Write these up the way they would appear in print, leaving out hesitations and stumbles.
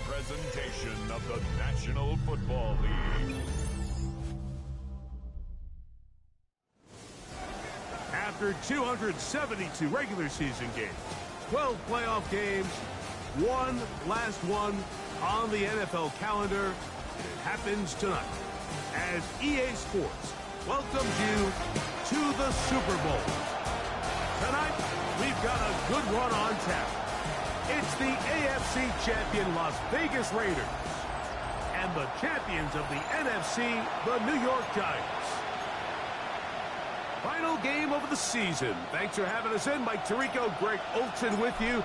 presentation of the National Football League. After 272 regular season games, 12 playoff games, one last one on the NFL calendar, it happens tonight as EA Sports welcomes you to the Super Bowl. Tonight, we've got a good one on tap. It's the AFC champion Las Vegas Raiders and the champions of the NFC, the New York Giants. Final game of the season. Thanks for having us in. Mike Tirico, Greg Olsen with you.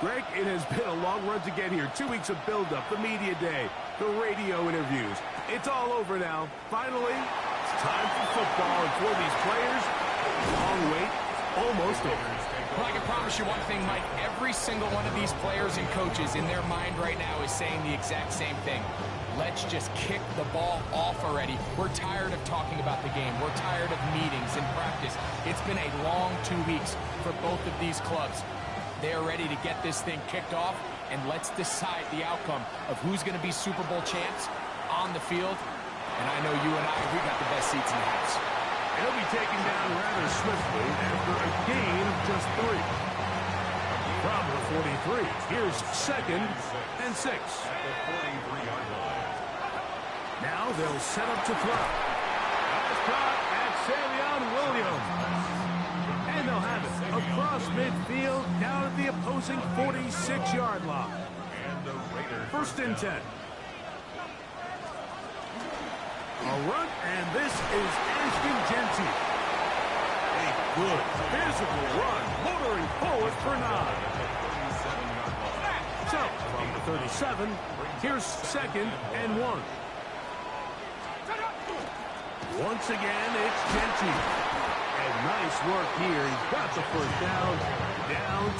Greg, it has been a long run to get here. 2 weeks of build-up, the media day, the radio interviews. It's all over now. Finally, it's time for football. And for these players, long wait, almost over. Well, I can promise you one thing, Mike. Every single one of these players and coaches in their mind right now is saying the exact same thing. Let's just kick the ball off already. We're tired of talking about the game. We're tired of meetings and practice. It's been a long 2 weeks for both of these clubs. They're ready to get this thing kicked off, and let's decide the outcome of who's going to be Super Bowl champs on the field. And I know you and I, we got the best seats in the house. He'll be taken down rather swiftly after a gain of just 3. From the 43, here's 2nd and 6. Now they'll set up to throw. Last caught at Savion Williams. And they'll have it across midfield down at the opposing 46-yard line. 1st and 10. A run, and this is Ashton Genty. A good physical run, motoring forward for 9. So, from the 37, here's 2nd and 1. Once again, it's Genty. And nice work here. He's got the 1st down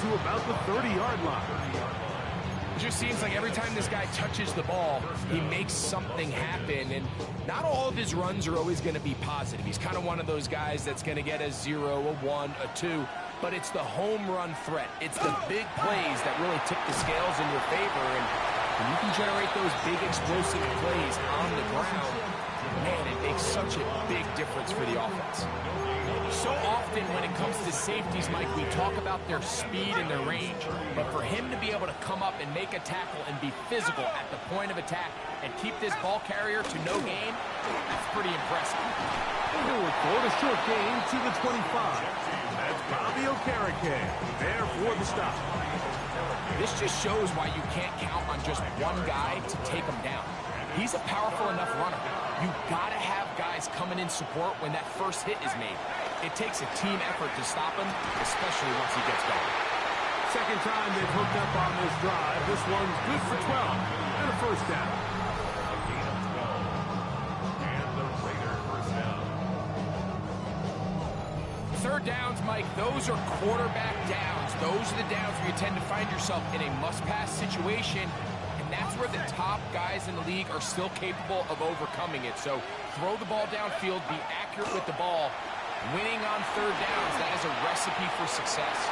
to about the 30-yard line. It just seems like every time this guy touches the ball, he makes something happen. And not all of his runs are always going to be positive. He's kind of one of those guys that's going to get a 0, a 1, a 2. But it's the home run threat. It's the big plays that really tip the scales in your favor. And when you can generate those big explosive plays on the ground, man, it makes such a big difference for the offense. So often when it comes to safeties, Mike, we talk about their speed and their range. But for him to be able to come up and make a tackle and be physical at the point of attack and keep this ball carrier to no gain, that's pretty impressive. He'll record a short gain to the 25. That's Bobby Okereke there for the stop. This just shows why you can't count on just one guy to take him down. He's a powerful enough runner. You gotta have guys coming in support when that first hit is made. It takes a team effort to stop him, especially once he gets going. Second time they've hooked up on this drive. This one's good for 12 and a 1st down. And the Raider 1st down. 3rd downs, Mike, those are quarterback downs. Those are the downs where you tend to find yourself in a must-pass situation. And that's where the top guys in the league are still capable of overcoming it. So throw the ball downfield, be accurate with the ball. Winning on 3rd downs, that is a recipe for success.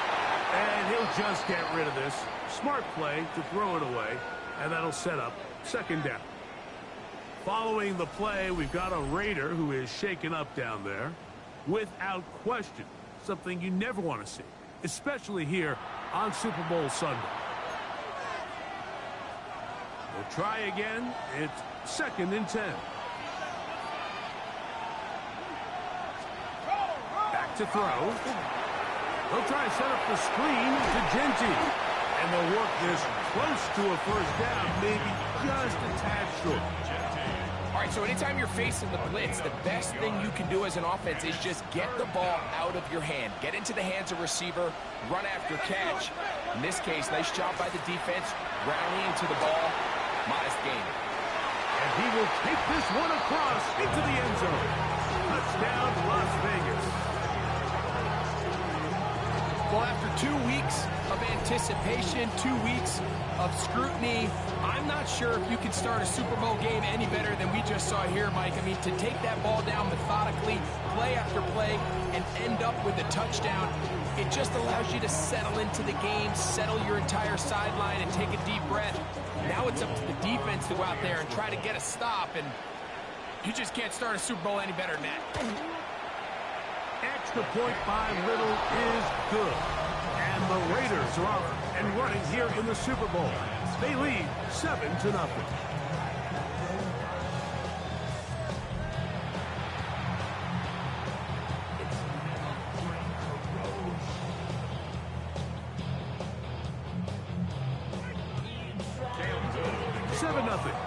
And he'll just get rid of this. Smart play to throw it away, and that'll set up 2nd down. Following the play, we've got a Raider who is shaken up down there. Without question, something you never want to see, especially here on Super Bowl Sunday. We'll try again. It's 2nd and 10. Back to throw. They'll try to set up the screen to Genty. And they'll work this close to a 1st down, maybe just a tad short. All right, so anytime you're facing the blitz, the best thing you can do as an offense is just get the ball out of your hand. Get into the hands of receiver, run after catch. In this case, nice job by the defense, rallying to the ball. Modest gain. And he will take this one across into the end zone. Touchdown, Las Vegas. Well, after 2 weeks of anticipation, 2 weeks of scrutiny, I'm not sure if you can start a Super Bowl game any better than we just saw here, Mike. I mean, to take that ball down methodically, play after play, and end up with a touchdown, It just allows you to settle into the game, settle your entire sideline, and take a deep breath. Now it's up to the defense to go out there and try to get a stop, and you just can't start a Super Bowl any better than that. Extra point by Little is good. And the Raiders are off and running here in the Super Bowl. They lead 7-0.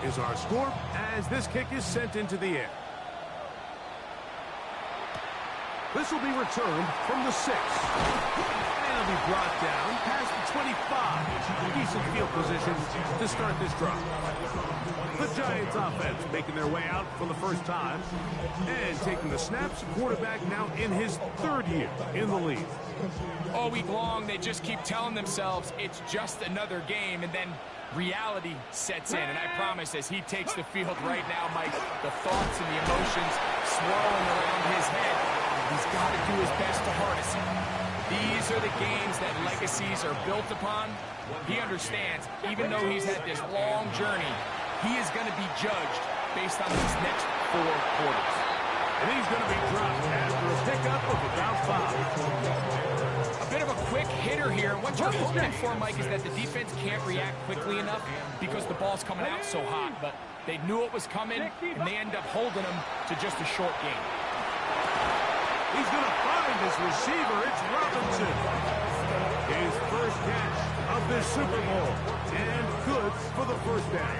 Is our score as this kick is sent into the air. This will be returned from the 6. And it'll be brought down past the 25. Decent field position to start this drive. The Giants offense making their way out for the first time and taking the snaps. Quarterback now in his 3rd year in the league. All week long, they just keep telling themselves it's just another game, and then reality sets in. And I promise, as he takes the field right now, Mike, the thoughts and the emotions swirling around his head, he's got to do his best to harness it. These are the games that legacies are built upon. He understands, even though he's had this long journey, he is going to be judged based on these next 4 quarters. And he's going to be dropped after a pickup of about 5. A bit of a quick hitter here. What you're hoping for, Mike, is that the defense can't react quickly enough because the ball's coming out so hot. But they knew it was coming, and they end up holding him to just a short game. He's going to find his receiver. It's Robinson. His first catch of this Super Bowl. And good for the first down.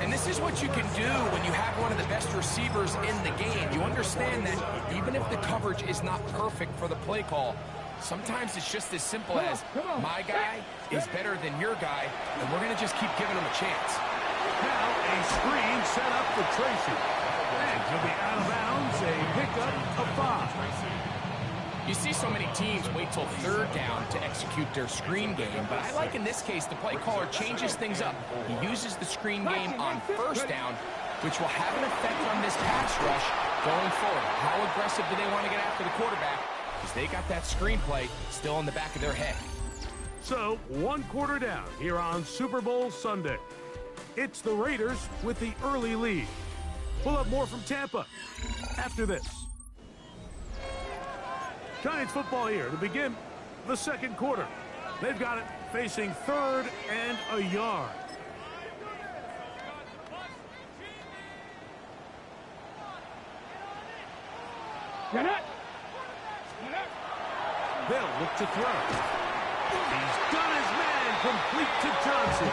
And this is what you can do when you have one of the best receivers in the game. You understand that even if the coverage is not perfect for the play call, sometimes it's just as simple as my guy is better than your guy, and we're going to just keep giving him a chance. Now a screen set up for Tracy. And he'll be out of bounds, a pickup of 5. You see so many teams wait till 3rd down to execute their screen game, but I like in this case the play caller changes things up. He uses the screen game on 1st down, which will have an effect on this pass rush going forward. How aggressive do they want to get after the quarterback? Because they got that screenplay still in the back of their head. So, 1 quarter down here on Super Bowl Sunday. It's the Raiders with the early lead. We'll have more from Tampa after this. Giants football here to begin the 2nd quarter. They've got it facing 3rd and a yard. They'll look to throw. He's done his man, complete to Johnson.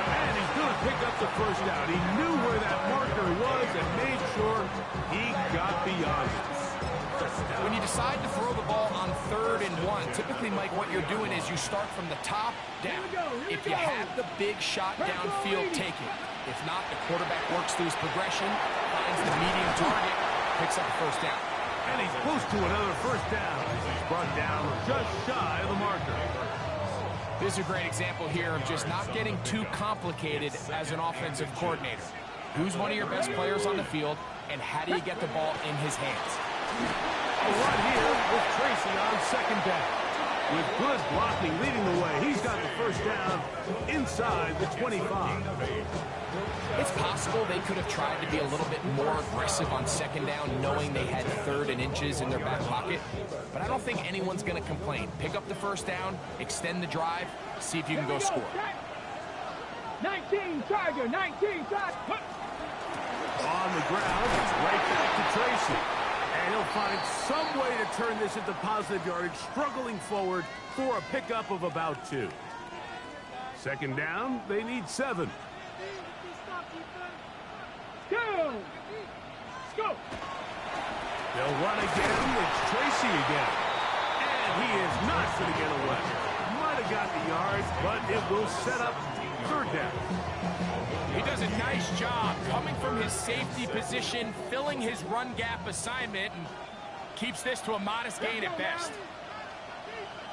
And he's going to pick up the first down. He knew where that marker was and made sure he got beyond it. When you decide to throw the ball on 3rd and 1, typically, Mike, what you're doing is you start from the top down. If you have the big shot downfield, take it. If not, the quarterback works through his progression, finds the medium target, picks up the first down. And he's close to another first down. He's brought down just shy of the marker. This is a great example here of just not getting too complicated as an offensive coordinator. Who's one of your best players on the field, and how do you get the ball in his hands? A run here with Tracy on 2nd down. With good blocking leading the way, he's got the first down inside the 25. It's possible they could have tried to be a little bit more aggressive on 2nd down, knowing they had 3rd and inches in their back pocket. But I don't think anyone's going to complain. Pick up the first down, extend the drive, see if you can go score. 19 Charger, 19 Charger. On the ground, it's right back to Tracy. And he'll find some way to turn this into positive yardage, struggling forward for a pickup of about 2. 2nd down, they need 7. Go! Go! They'll run again. It's Tracy again. And he is not going to get away. Might have got the yards, but it will set up 3rd down. He does a nice job coming from his safety position, filling his run gap assignment, and keeps this to a modest gain at best.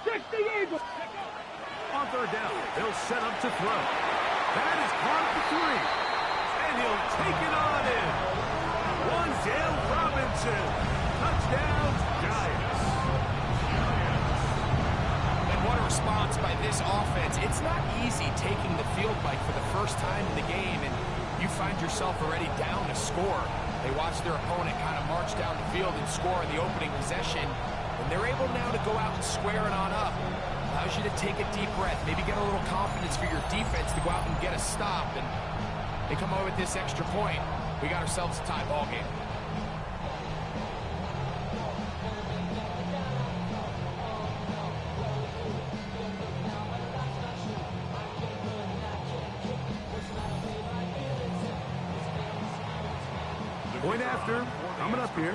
On 3rd down, they'll set up to throw. That is caught for 3. And he'll take it on in. Wandale Robinson. Touchdown, Giants. this offense, it's not easy taking the field, Mike, for the first time in the game, and you find yourself already down a score. They watch their opponent kind of march down the field and score in the opening possession, and they're able now to go out and square it on up. Allows you to take a deep breath, maybe get a little confidence for your defense to go out and get a stop, and they come away with this extra point. We got ourselves a tie ball game. Point after, coming up here.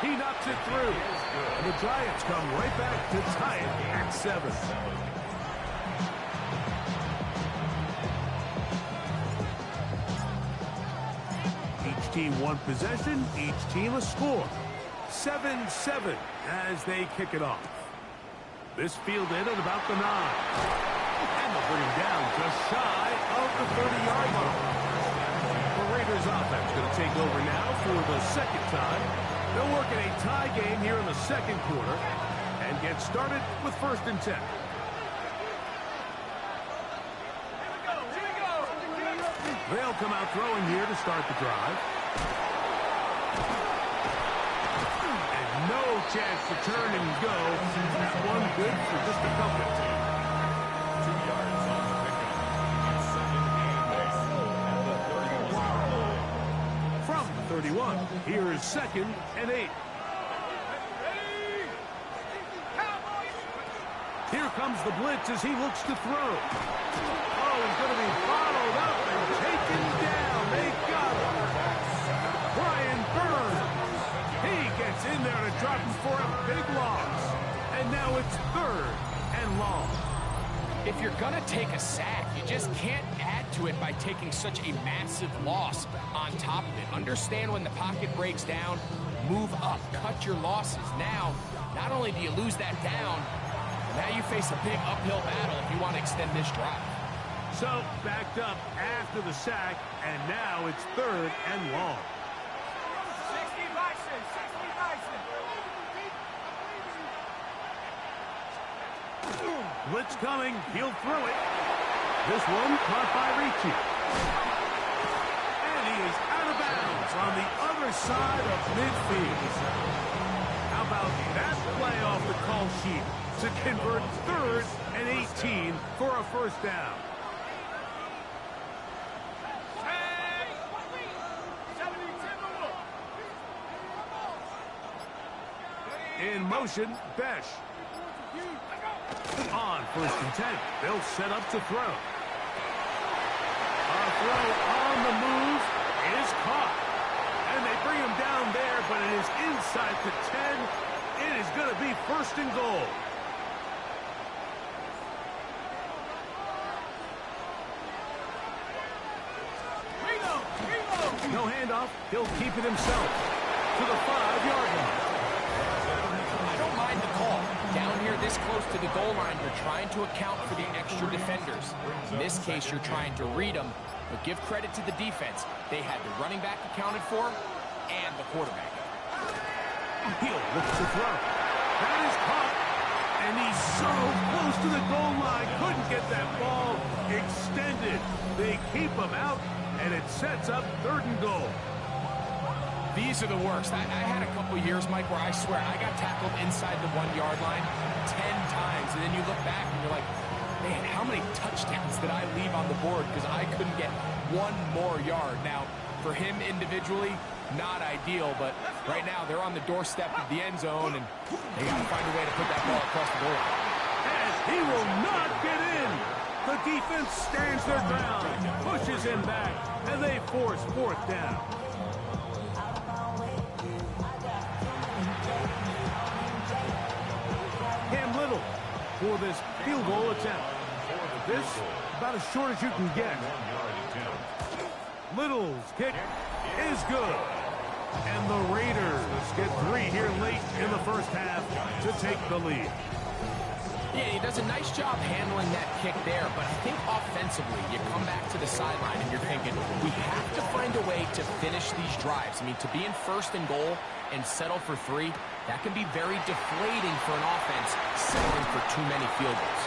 He knocks it through. And the Giants come right back to tie it at 7. Each team one possession, each team a score. 7-7 as they kick it off. This fielded at about the 9. And they'll bring him down just shy of the 30-yard line. The Raiders offense going to take over now for the second time. They'll work in a tie game here in the second quarter and get started with 1st and 10. They'll come out throwing here to start the drive. And no chance to turn and go. That one good for just a couple. 2 yards on the pickup. It's 2nd and 8 at the 31. From the 31, here is 2nd and 8. Here comes the blitz as he looks to throw. Oh, he's going to be followed up and taken down. They got him. Brian Burns. He gets in there to drop him for a big loss. And now it's 3rd and long. If you're going to take a sack, you just can't add to it by taking such a massive loss on top of it. Understand when the pocket breaks down, move up, cut your losses. Now, not only do you lose that down, now you face a big uphill battle if you want to extend this drive. So, backed up after the sack, and now it's 3rd and long. 60 Bison, 60 Bison. Blitz coming. He'll throw it. This one caught by Ricci. And he is out of bounds on the other side of midfield. How about that play off the call sheet to convert 3rd and 18 for a 1st down? In motion, Besh. On 1st and 10, they'll set up to throw. A throw on the move is caught. And they bring him down there, but it is inside the 10. It is going to be 1st and goal. No handoff. He'll keep it himself to the 5-yard line. I don't mind the call. Down here this close to the goal line, you're trying to account for the extra defenders. In this case, you're trying to read them, but give credit to the defense. They had the running back accounted for and the quarterback. He'll look to throw. That is caught. And he's so close to the goal line. Couldn't get that ball extended. They keep him out, and it sets up 3rd and goal. These are the worst. I had a couple years, Mike, where I swear I got tackled inside the 1-yard line 10 times, and then you look back and you're like, man, how many touchdowns did I leave on the board because I couldn't get one more yard? Now, for him individually, not ideal, but right now they're on the doorstep of the end zone, and they got to find a way to put that ball across the goal line. And he will not get in. The defense stands their ground, pushes him back, and they force 4th down. Cam Little for this field goal attempt. This about as short as you can get. Little's kick is good. And the Raiders get 3 here late in the 1st half to take the lead. Yeah, he does a nice job handling that kick there, but I think offensively, you come back to the sideline and you're thinking, we have to find a way to finish these drives. I mean, to be in first and goal and settle for 3, that can be very deflating for an offense settling for too many field goals.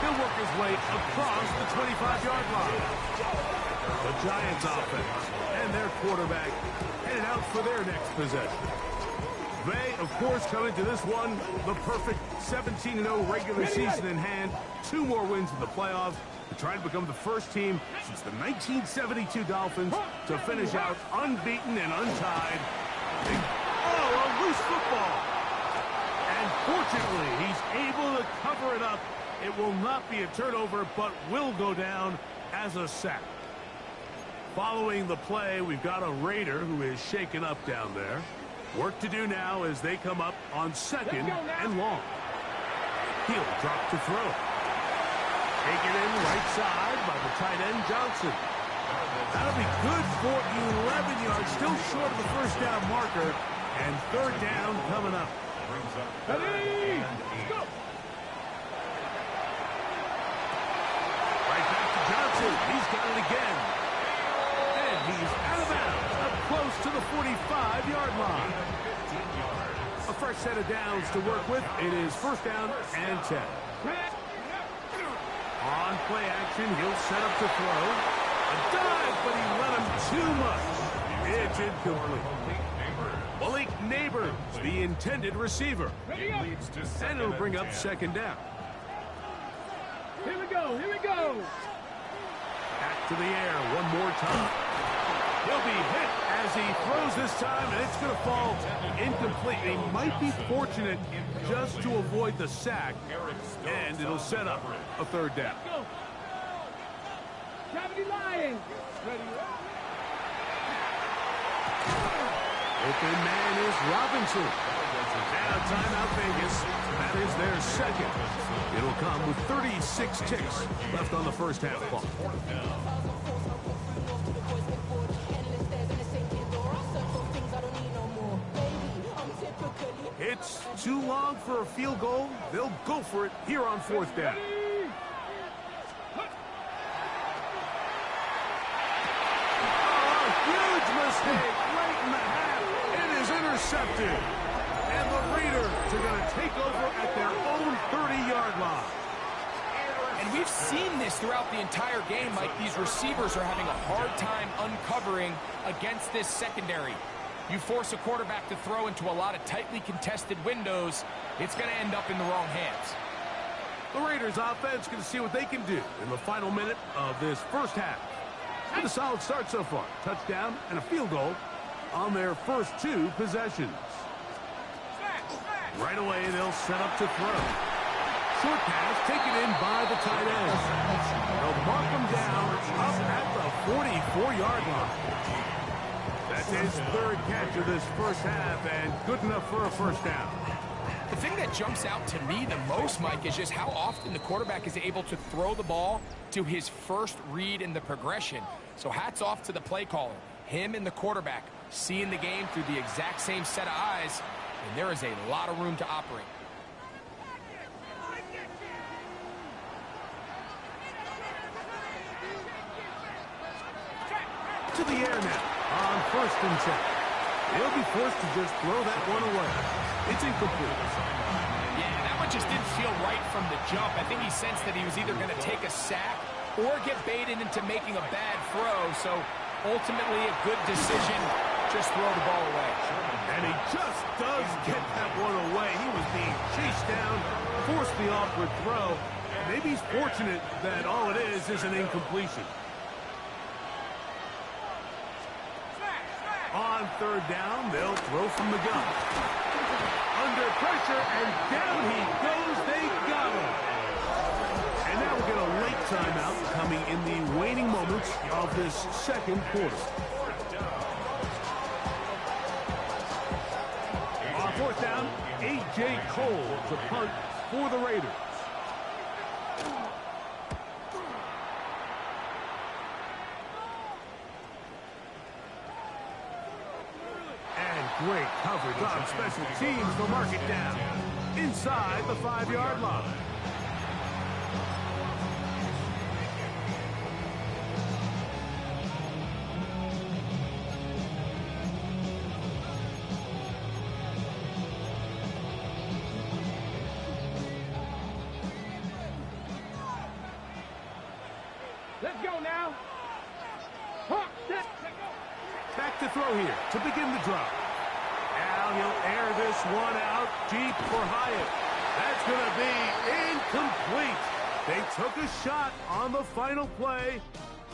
He'll work his way across the 25-yard line. The Giants offense and their quarterback headed out for their next possession. They, of course, come into this one, the perfect 17-0 regular season in hand. 2 more wins in the playoffs to try to become the first team since the 1972 Dolphins to finish out unbeaten and untied. Oh, a loose football. And fortunately, he's able to cover it up. It will not be a turnover, but will go down as a sack. Following the play, we've got a Raider who is shaken up down there. Work to do now as they come up on 2nd and long. He'll drop to throw. Taken in right side by the tight end, Johnson. That'll be good for 11 yards, still short of the first down marker, and 3rd down coming up. Ready? Go. Right back to Johnson. He's got it again. And he's out of bounds, up close to the 45-yard line. A fresh set of downs to work with. It is 1st down and 10. On play action, he'll set up to throw. A dive, but he let him too much. It's incomplete. Malik Neighbors, the intended receiver. And it'll bring up 2nd down. Here we go. Here we go. Back to the air one more time. He'll be hit as he throws this time, and it's going to fall incomplete. He might be fortunate just to avoid the sack, and it'll set up a 3rd down. Go. Gravity Lions. Ready. Open man is Robinson. Now timeout Vegas. That is their 2nd. It'll come with 36 ticks left on the first half clock. It's too long for a field goal. They'll go for it here on 4th down. Oh, huge mistake right in the half. It is intercepted. And the Raiders are going to take over at their own 30-yard line. And we've seen this throughout the entire game, Mike. These receivers are having a hard time uncovering against this secondary. You force a quarterback to throw into a lot of tightly contested windows, it's going to end up in the wrong hands. The Raiders offense going to see what they can do in the final minute of this first half. With a solid start so far. Touchdown and a field goal on their first 2 possessions. Right away, they'll set up to throw. Short pass taken in by the tight end. They'll mark him down up at the 44-yard line. That's his 3rd catch of this first half, and good enough for a 1st down. The thing that jumps out to me the most, Mike, is just how often the quarterback is able to throw the ball to his first read in the progression. So hats off to the play caller. Him and the quarterback seeing the game through the exact same set of eyes, and there is a lot of room to operate. To the air now on 1st and 10. He'll be forced to just throw that one away. It's incomplete. Yeah, that one just didn't feel right from the jump. I think he sensed that he was either going to take a sack or get baited into making a bad throw. So ultimately a good decision, just throw the ball away. And he just does get that one away. He was being chased down, forced the awkward throw. Maybe he's fortunate that all it is an incompletion. On 3rd down, they'll throw from the gun. Under pressure, and down he goes. They got him. And now we'll get a late timeout coming in the waning moments of this 2nd quarter. On 4th down, A.J. Cole to punt for the Raiders. Great coverage on special teams to mark it down inside the 5-yard line. to throw here to begin the drive. Now he'll air this one out deep for Hyatt. That's going to be incomplete. They took a shot on the final play.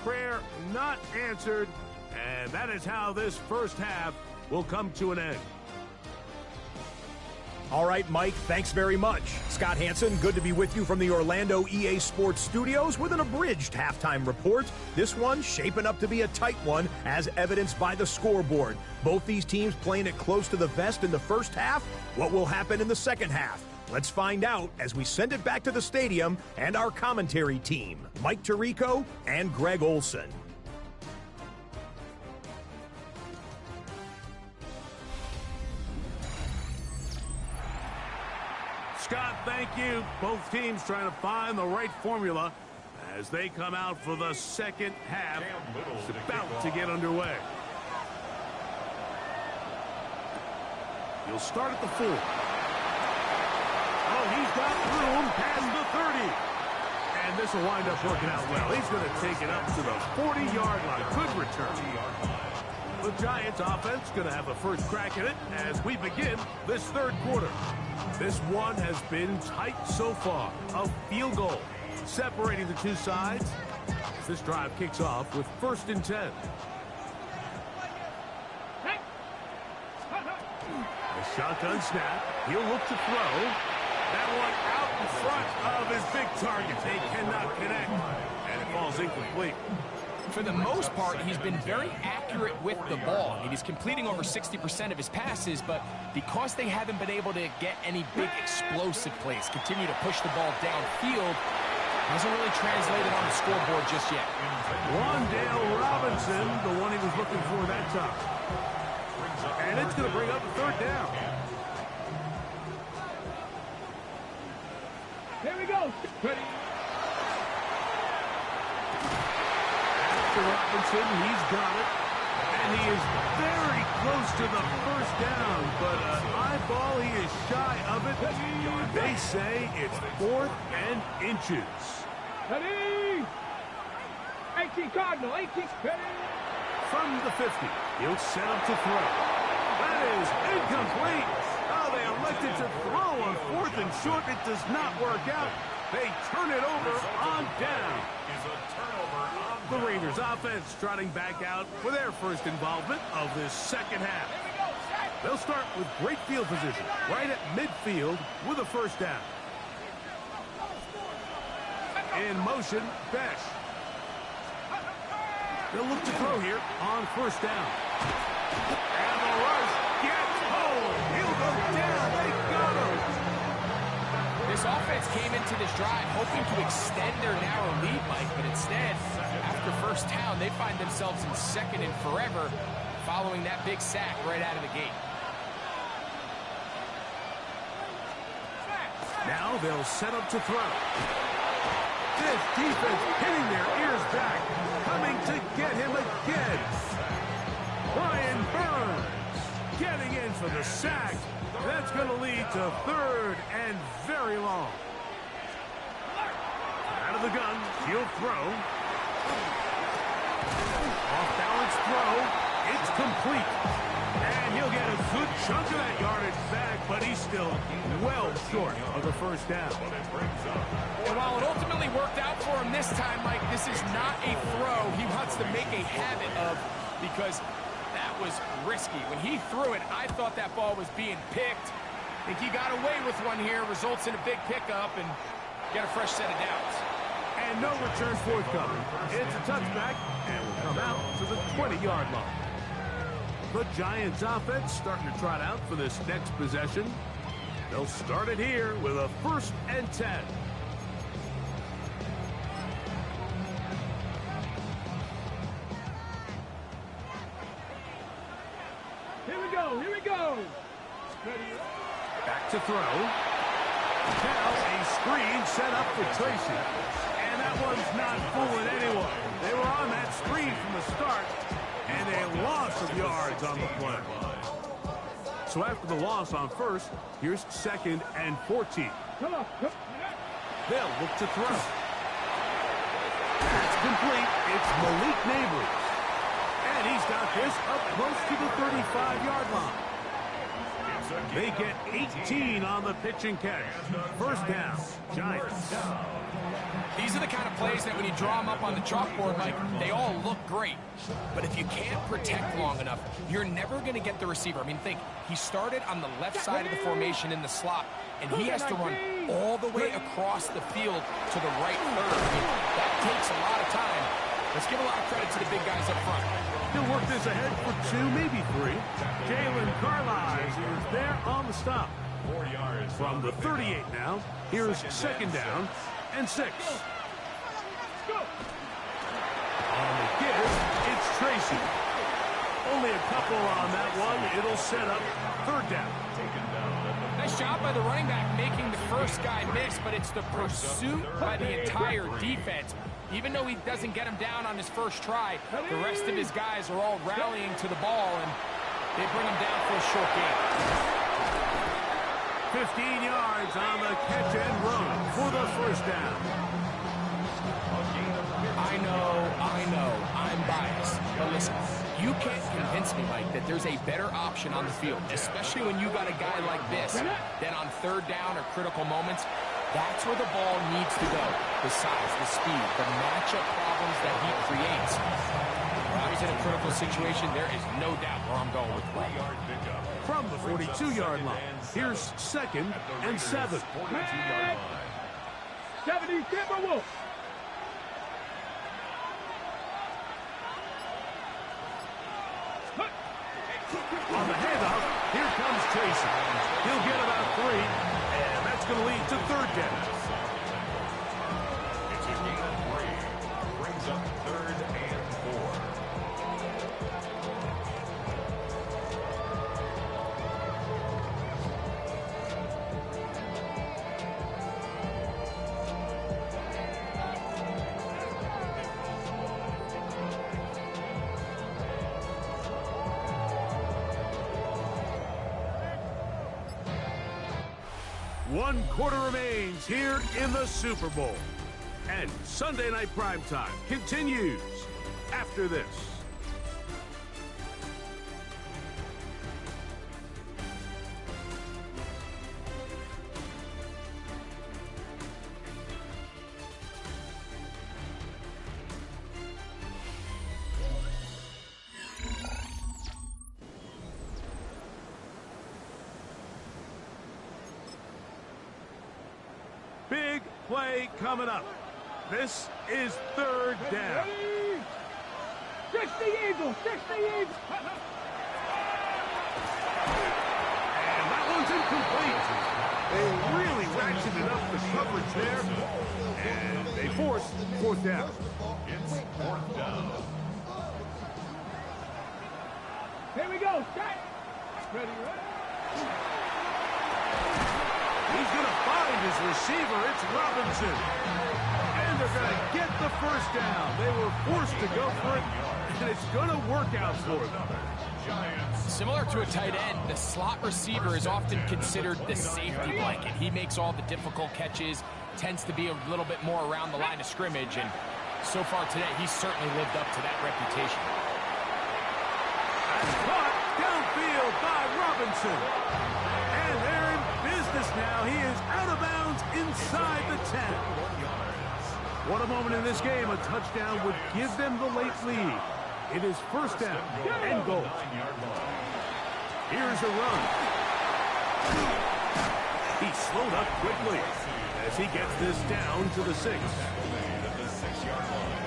Prayer not answered. And that is how this first half will come to an end. All right, Mike, thanks very much. Scott Hansen, good to be with you from the Orlando EA Sports Studios with an abridged halftime report. This one shaping up to be a tight one, as evidenced by the scoreboard. Both these teams playing it close to the vest in the first half. What will happen in the second half? Let's find out as we send it back to the stadium and our commentary team, Mike Tirico and Greg Olson. Scott, thank you. Both teams trying to find the right formula as they come out for the second half. It's about to get underway. You'll start at the 4. Oh, he's got room past the 30. And this will wind up working out well. He's going to take it up to the 40-yard line. Good return. The Giants offense going to have a first crack at it as we begin this third quarter. This one has been tight so far. A field goal separating the two sides. This drive kicks off with 1st and 10. A shotgun snap. He'll look to throw. That one out in front of his big target. They cannot connect. And it falls incomplete. For the most part, he's been very accurate with the ball. I mean, he's completing over 60% of his passes, but because they haven't been able to get any big explosive plays, continue to push the ball downfield, hasn't really translated on the scoreboard just yet. Wandale Robinson, the one he was looking for that time. And it's going to bring up a 3rd down. Here we go. Ready. Robinson, he's got it. And he is very close to the 1st down, but eyeball, he is shy of it. They say it's 4th and inches. Ready. 18 Cardinal. 18 ready. From the 50, he'll set up to throw. That is incomplete. Oh, they elected to throw on 4th and short. It does not work out. They turn it over on down. The Raiders offense trotting back out for their first involvement of this second half. They'll start with great field position right at midfield with a 1st down. In motion, Besh. They'll look to throw here on 1st down. And the rush gets home. He'll go down. They got him. This offense came into this drive hoping to extend their narrow lead, Mike, but instead, after 1st down, they find themselves in 2nd and forever following that big sack right out of the gate. Now they'll set up to throw. This defense hitting their ears back, coming to get him again. Brian Burns getting in for the sack. That's going to lead to 3rd and very long. Out of the gun, he'll throw. Off-balance throw. It's complete. And he'll get a good chunk of that yardage back, but he's still well short of the 1st down. And while it ultimately worked out for him this time, Mike, this is not a throw he wants to make a habit of, because that was risky. When he threw it, I thought that ball was being picked. I think he got away with one here, results in a big pickup, and get a fresh set of downs. And no return forthcoming. It's a touchback, and will come out to the 20-yard line. The Giants offense starting to trot out for this next possession. They'll start it here with a 1st and 10. Here we go. Here we go. Ready. Back to throw. Now a screen set up for Tracy. And that one's not fooling anyone. They were on that screen from the start, and a loss of yards on the play. So after the loss on 1st, here's 2nd and 14. Come on. They'll look to throw. That's complete. It's Malik Neighbors. And And he's got this up close to the 35-yard line. They get 18 on the pitch and catch. First down, Giants. These are the kind of plays that when you draw them up on the chalkboard, Mike, they all look great. But if you can't protect long enough, you're never going to get the receiver. I mean, think, he started on the left side of the formation in the slot, and he has to run all the way across the field to the right third. I mean, that takes a lot of time. Let's give a lot of credit to the big guys up front. He'll work this ahead for 2, maybe 3. Jalen Carlisle is there on the stop. 4 yards From the 38 now, here's second down and 6. On the give, it's Tracy. Only a couple on that one. It'll set up third down. Nice job by the running back making the first guy miss, but it's the pursuit by the entire defense. Even though he doesn't get him down on his first try, the rest of his guys are all rallying to the ball, and they bring him down for a short gain. 15 yards on the catch and run for the first down. I know, I'm biased. But listen, you can't convince me, Mike, that there's a better option on the field, especially when you got a guy like this, than on third down or critical moments. That's where the ball needs to go. The size, the speed, the matchup problems that he creates. When he's in a critical situation, there is no doubt where I'm going with play. From the 42-yard line, here's second and 7. 70 Timberwolves. On the handoff, here comes Tracy. He'll get about 3, and that's going to lead to third down. It's a gain of 3. Brings up third and 4. One quarter remains here in the Super Bowl. And Sunday Night Primetime continues after this. Big play coming up. This is third down. 60 Eagles, 60 Eagles. And that one's incomplete. They really ratcheted up the coverage there. And they forced fourth down. It's fourth down. Here we go, set. Ready, ready. He's going to find his receiver. It's Robinson. And they're going to get the first down. They were forced to go for it, and it's going to work out for them. Similar to a tight end, the slot receiver is often considered the safety blanket. He makes all the difficult catches, tends to be a little bit more around the line of scrimmage, and so far today, he's certainly lived up to that reputation. That's caught downfield by Robinson. And they're in business now. He is out of bounds inside the 10. What a moment in this game. A touchdown would give them the late lead. It is first down and goal. Here's a run. He slowed up quickly as he gets this down to the 6. At the 6-yard line.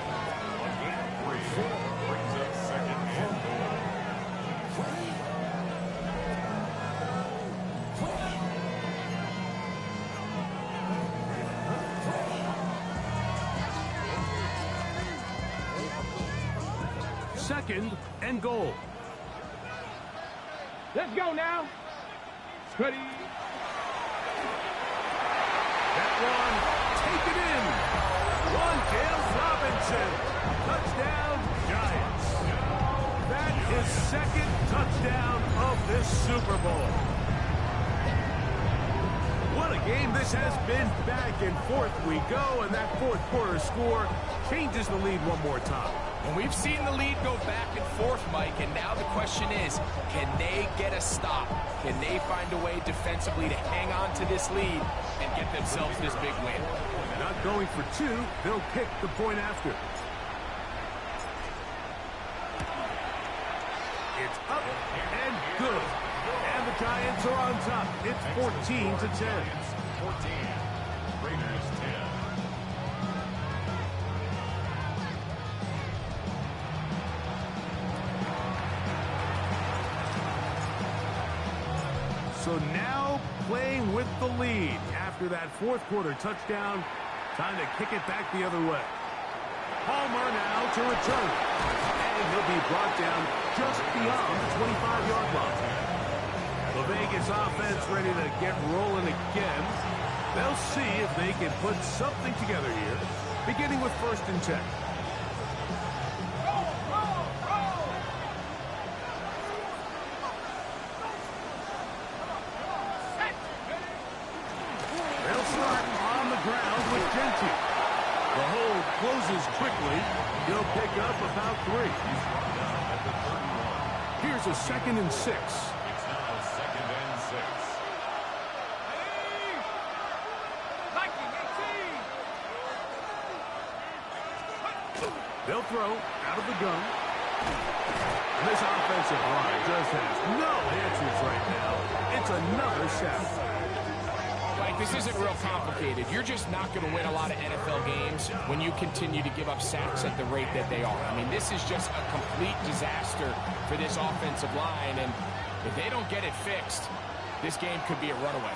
A gain of 3 brings up second and goal. Second and goal. Let's go now. Ready. That one, take it in. Wandale Robinson. Touchdown, Giants. That is second touchdown of this Super Bowl. What a game this has been. Back and forth we go, and that fourth quarter score changes the lead one more time. And we've seen the lead go back and forth, Mike, and now the question is, can they get a stop? Can they find a way defensively to hang on to this lead and get themselves this big win? Not going for two, they'll kick the point after. It's up and good. And the Giants are on top. It's 14-10. 14. Raiders 10. So now playing with the lead after that fourth quarter touchdown. Time to kick it back the other way. Palmer now to return. And he'll be brought down just beyond the 25-yard line. The Vegas offense ready to get rolling again. They'll see if they can put something together here, beginning with 1st and 10. The hold closes quickly. He'll pick up about 3. Here's a 2nd and 6. It's now 2nd and 6. They'll throw out of the gun. This offensive line just has no answers right now. It's another sack. This isn't real complicated. You're just not going to win a lot of NFL games when you continue to give up sacks at the rate that they are. I mean, this is just a complete disaster for this offensive line, and if they don't get it fixed, this game could be a runaway.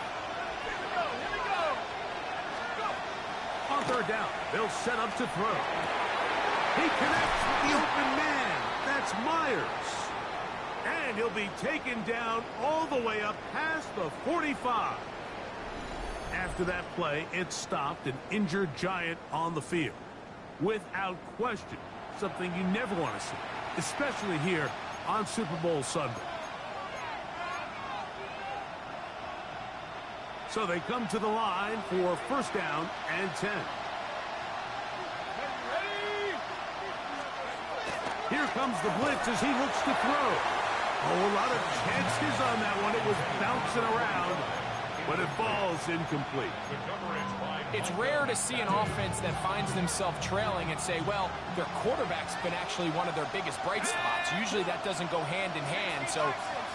On 3rd down, they'll set up to throw. He connects with the open man. That's Myers. And he'll be taken down all the way up past the 45. After that play, it stopped an injured Giant on the field. Without question, something you never want to see, especially here on Super Bowl Sunday. So they come to the line for 1st down and 10. Here comes the blitz as he looks to throw. Oh, a lot of chances on that one. It was bouncing around, but it falls incomplete. It's rare to see an offense that finds themselves trailing and say, well, their quarterback's been actually one of their biggest bright spots. Usually that doesn't go hand in hand, so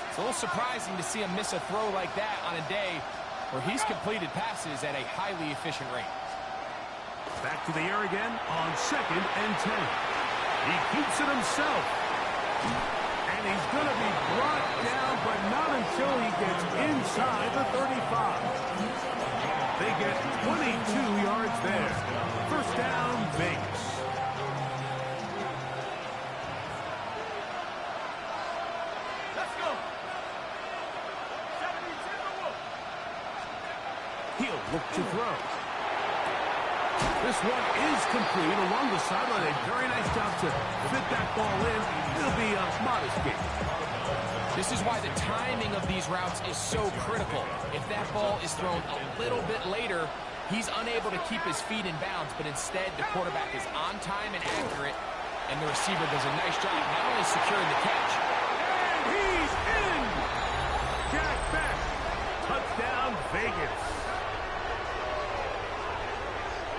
it's a little surprising to see him miss a throw like that on a day where he's completed passes at a highly efficient rate. Back to the air again on 2nd and 10. He keeps it himself. And he's going to be brought down, but not until he gets inside the 35. They get 22 yards there. 1st down, Vegas. Let's go. He'll look to throw. This one is complete along the sideline. A very nice job to fit that ball in. It'll be a modest gain. This is why the timing of these routes is so critical. If that ball is thrown a little bit later, he's unable to keep his feet in bounds, but instead the quarterback is on time and accurate, and the receiver does a nice job not only securing the catch. And he's in! Jack back. Touchdown, Vegas.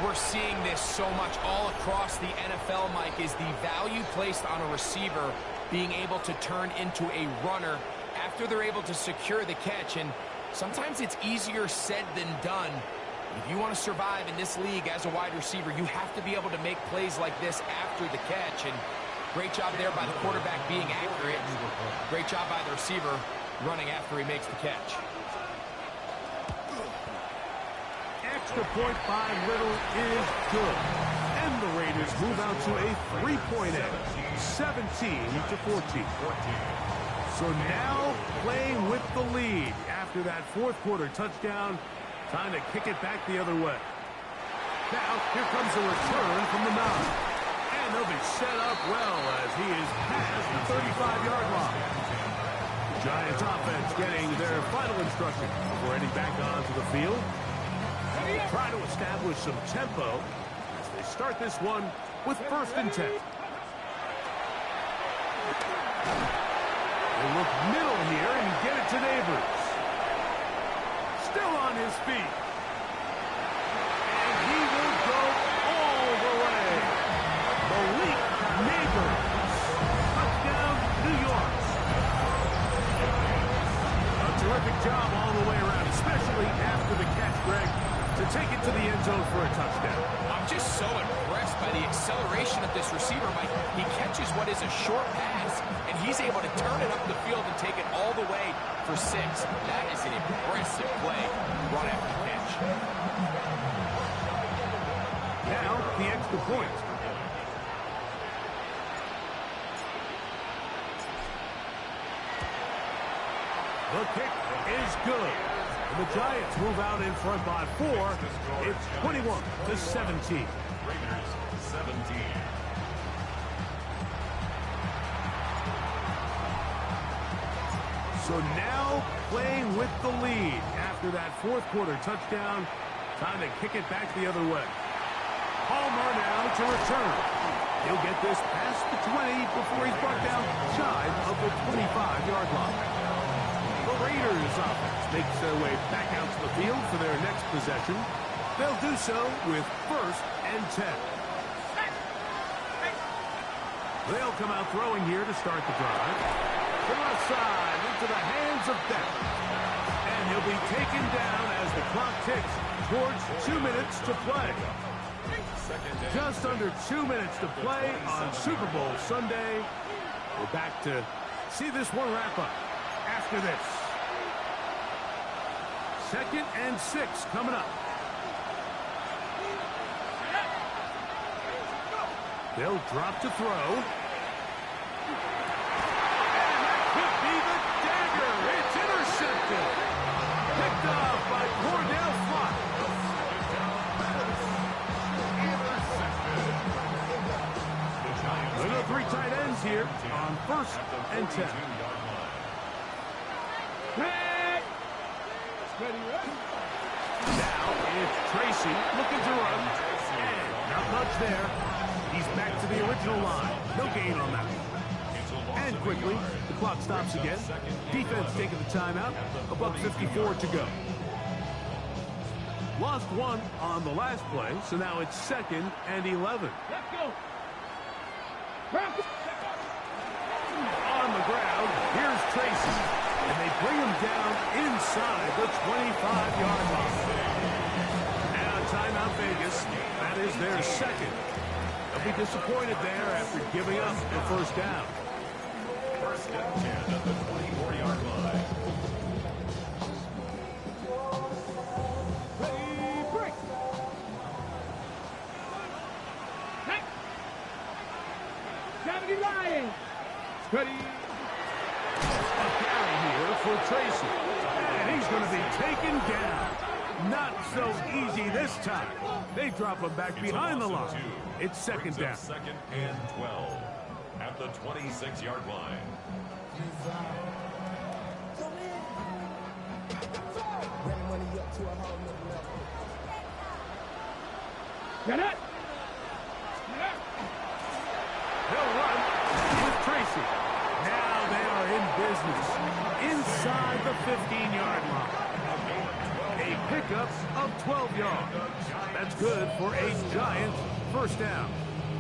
We're seeing this so much all across the NFL, Mike, is the value placed on a receiver being able to turn into a runner after they're able to secure the catch. And sometimes it's easier said than done. If you want to survive in this league as a wide receiver, you have to be able to make plays like this after the catch. And great job there by the quarterback being accurate. And great job by the receiver running after he makes the catch. Extra point by Little is good. And the Raiders move out to a 3-point edge, 17-14. So now playing with the lead after that fourth quarter touchdown. Time to kick it back the other way. Now, here comes a return from the 9. And they'll be set up well as he is past the 35-yard line. The Giants offense getting their final instruction before heading back onto the field. Try to establish some tempo as they start this one with 1st and 10. They look middle here and get it to Neighbors. Still on his feet. And he will go all the way. Malik Neighbors. Touchdown, New York. A terrific job all the way around, especially after the catch, Greg, to take it to the end zone for a touchdown. I'm just so impressed by the acceleration of this receiver, Mike. He catches what is a short pass, and he's able to turn it up the field and take it all the way for 6. That is an impressive play, run after catch. Now, the extra point. The kick is good. And the Giants move out in front by 4. It's 21-17. Raiders 17. So now playing with the lead after that fourth quarter touchdown. Time to kick it back the other way. Palmer now to return. He'll get this past the 20 before he's brought down shy of the 25-yard line. The Raiders offense makes their way back out to the field for their next possession. They'll do so with 1st and 10. They'll come out throwing here to start the drive. To the left side, into the hands of Beck. And he'll be taken down as the clock ticks towards 2 minutes to play. Just under 2 minutes to play on Super Bowl Sunday. We're back to see this one wrap up after this. 2nd and 6 coming up. They'll drop to throw. And that could be the dagger. It's intercepted. Picked off by Cordell Flott. There are 3 tight ends here on 1st and 10. Now it's Tracy looking to run. And not much there. He's back to the original line. No gain on that. And quickly, the clock stops again. Defense taking the timeout. $1:54 to go. Lost 1 on the last play, so now it's 2nd and 11. Let's go. On the ground, here's Tracy. And they bring him down inside the 25-yard line. Now timeout Vegas. That is their 2nd. They'll be disappointed there after giving up the 1st down. 1st and 10 at the 24-yard line. Ready, break. Hey. 70 Lions. Ready. A carry here for Tracy. And he's going to be taken down. Not so easy this time. They drop him back behind the line. It's 2nd down. 2nd and 12 at the 26-yard line. Get it. They'll run with Tracy. Now they are in business inside the 15-yard line. A pickup of 12 yards. That's good for a Giant 1st down.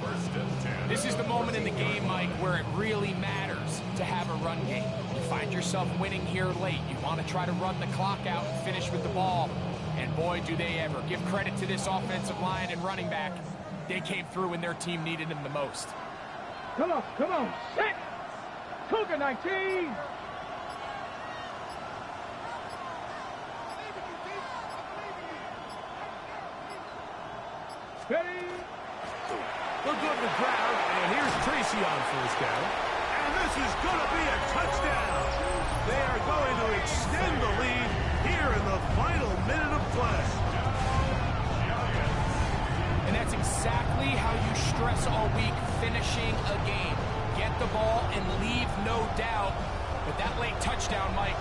1st and 10. This is the moment in the game, Mike, where it really matters to have a run game. You find yourself winning here late. You want to try to run the clock out and finish with the ball. And boy, do they ever. Give credit to this offensive line and running back. They came through when their team needed them the most. Come on, come on. Set. Cougar 19. Ready. Look good in the crowd, and here's Tracy on 1st down. And this is going to be a touchdown. They are going to extend the lead here in the final minute of play. And that's exactly how you stress all week, finishing a game. Get the ball and leave no doubt. But that late touchdown, Mike,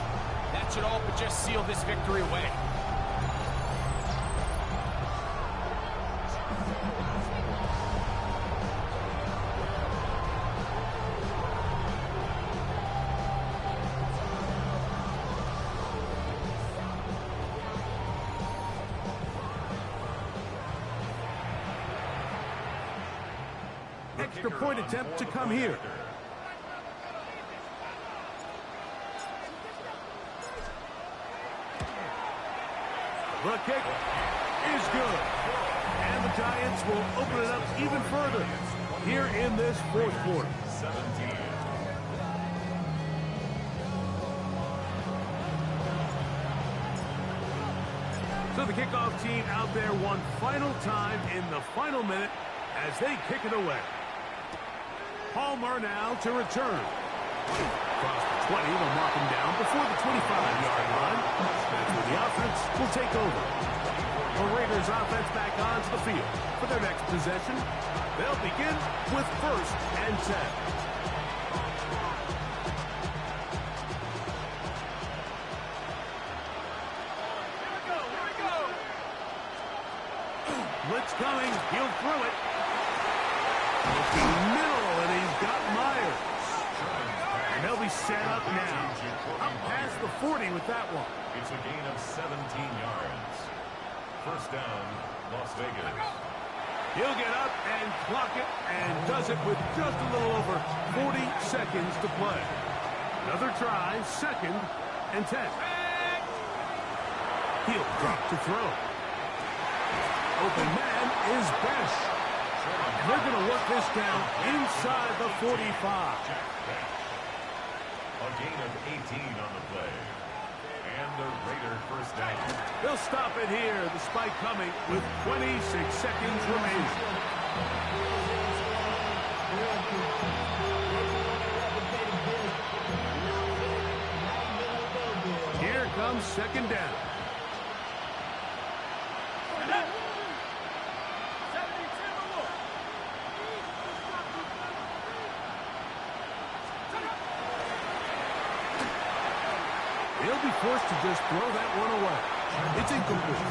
that should all but just seal this victory away. extra point attempt to come here. The kick is good. And the Giants will open it up even further here in this fourth quarter. 17. So the kickoff team out there one final time in the final minute as they kick it away. Palmer now to return. Across the 20, they'll mark him down before the 25-yard line. That's where the offense will take over. The Raiders offense back onto the field for their next possession. They'll begin with 1st and 10. Blitz coming. He'll throw it. Looking middle, and he's got Myers. And they'll be set up now. Up past the 40 with that one. It's a gain of 17 yards. First down, Las Vegas. He'll get up and clock it, and does it with just a little over 40 seconds to play. Another try, 2nd and 10. He'll drop to throw. Open man is Besh. And they're going to work this down inside the 45. A gain of 18 on the play. And the Raider first down. They'll stop it here. The spike coming with 26 seconds remaining. Here comes 2nd down. He'll be forced to just throw that one away. It's incomplete.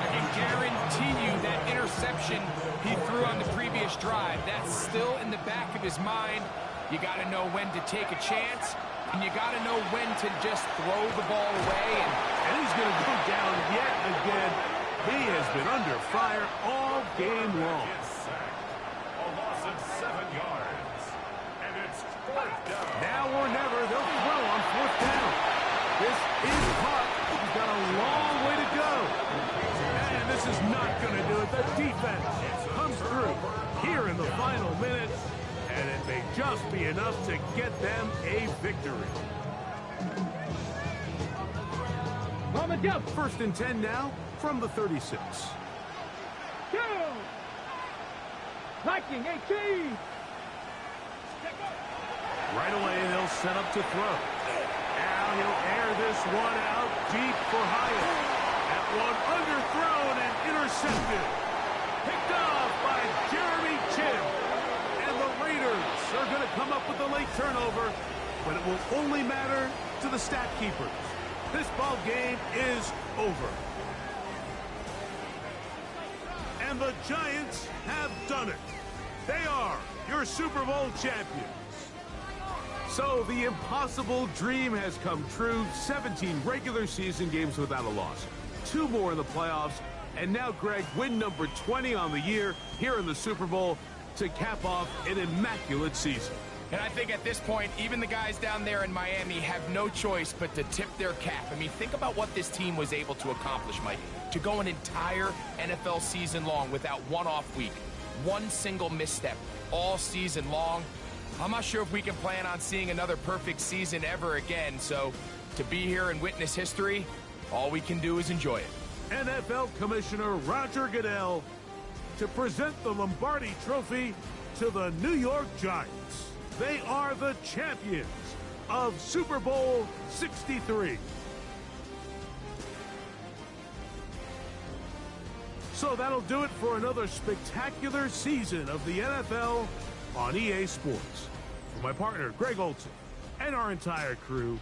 I can guarantee you that interception he threw on the previous drive, that's still in the back of his mind. You got to know when to take a chance, and you got to know when to just throw the ball away. And he's going to go down yet again. He has been under fire all game long. Gets sacked. A loss of 7 yards. And it's 4th down. Now or never, they'll throw on 4th down. This is caught. He's got a long way to go. And this is not going to do it. The defense comes through here in the final minutes, and it may just be enough to get them a victory. Mama jump. 1st and 10 now from the 36. Two. Viking 18. Right away, they'll set up to throw. Now he'll air this one out deep for Hyatt. That one underthrown and intercepted. Picked off by Jeremy Chin. And the Raiders are going to come up with a late turnover, but it will only matter to the stat keepers. This ball game is over. And the Giants have done it. They are your Super Bowl champions. So the impossible dream has come true. 17 regular season games without a loss. 2 more in the playoffs. And now, Greg, win number 20 on the year here in the Super Bowl to cap off an immaculate season. And I think at this point, even the guys down there in Miami have no choice but to tip their cap. I mean, think about what this team was able to accomplish, Mike. To go an entire NFL season long without one off week, one single misstep, all season long. I'm not sure if we can plan on seeing another perfect season ever again. So to be here and witness history, all we can do is enjoy it. NFL Commissioner Roger Goodell to present the Lombardi Trophy to the New York Giants. They are the champions of Super Bowl 63. So that'll do it for another spectacular season of the NFL on EA Sports. For my partner, Greg Olson, and our entire crew,